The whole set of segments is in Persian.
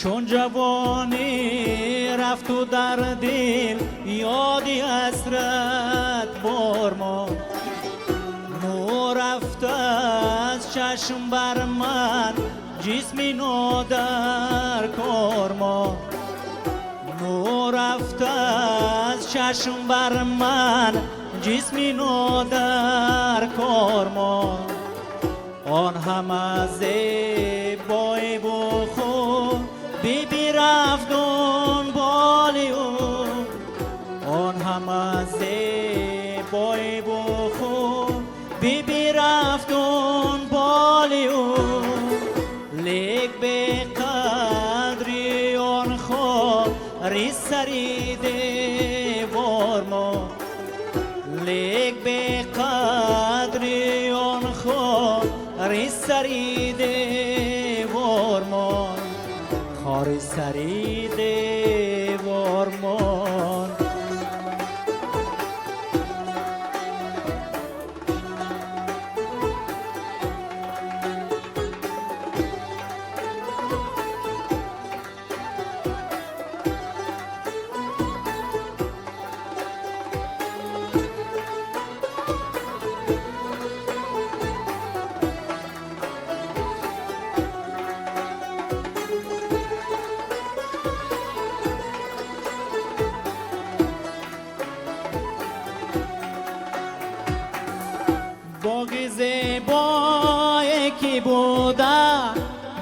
چون جوانی رفت و در دل یادی حسرت بار ما نو رفت از چشم بر من جسمی نو در کار ما نو رفت از چشم بر من جسمی نو در کار ما آن همه زیبای و خوب بیبی رفت دنبال او آن همه زیبای و خوب بیبی رفت دنبال او لیک به قدری آن خواری سری دیوار ما لیک به قدری آن خواری سری دیوار ما خاری سری دیوار ما باغ زیبایی که بوده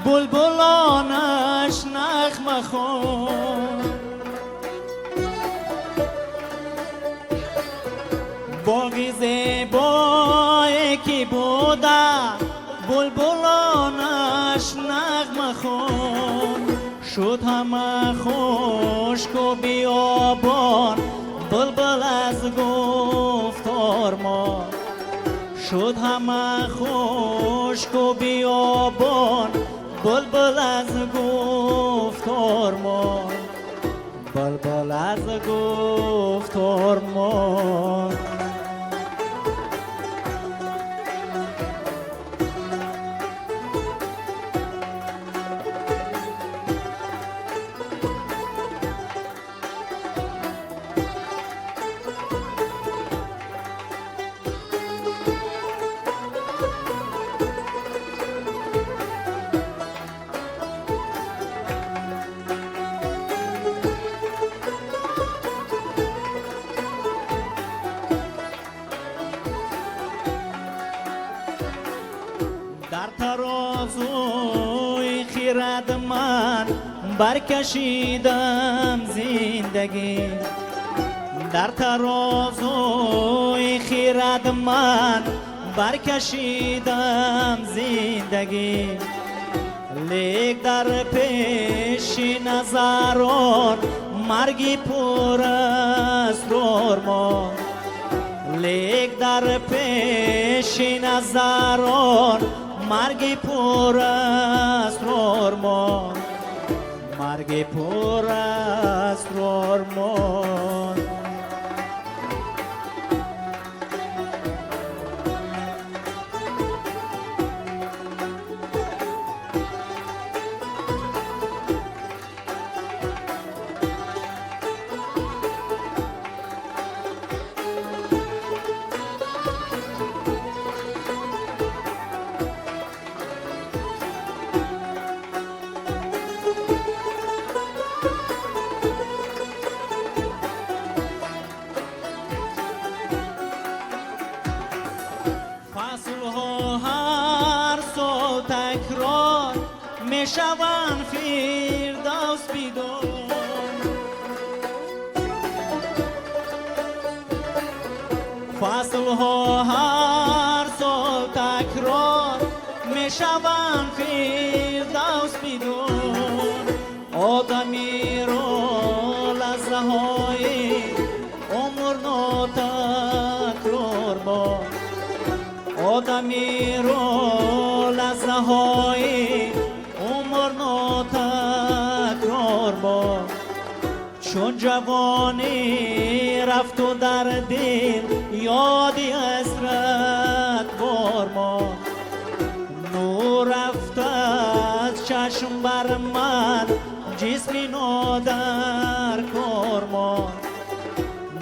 بلبلانش نغمه خوند باغ زیبایی که بوده بلبلانش نغمه خوند شد همه خشک و بیابان بلبل از گفتار ما شد همه خشک و بیابان بلبل از گفتار ما بلبل از گفتار ما در ترازوی خیرد من برکشیدم زندگی در ترازوی خیرد من برکشیدم زندگی لیک در پیش نظران مرگی پر اسرار ما لیک در پیش نظران مرگی پر اسرار ما مرگی پر اسرار ما هر سال تکرار می شوند فردوس بیدار فصل ها هر سال تکرار می شوند فردوس بیدار آدمی رو لحظه های عمر ناتکرار با آدمی رو لحظه های عمر ناتکرار با چون جوانی رفت و در دل یادی حسرت بار ما نو رفت از چشم بر من جسمی نو در کارمان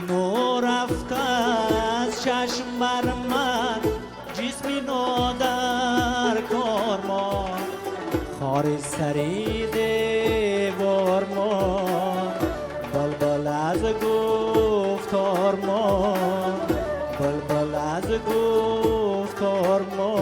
نو رفت از چشم بر من جسمی نو در کارمان خار سری دیوار مان بلبل از گفتار مان بلبل از گفتار مان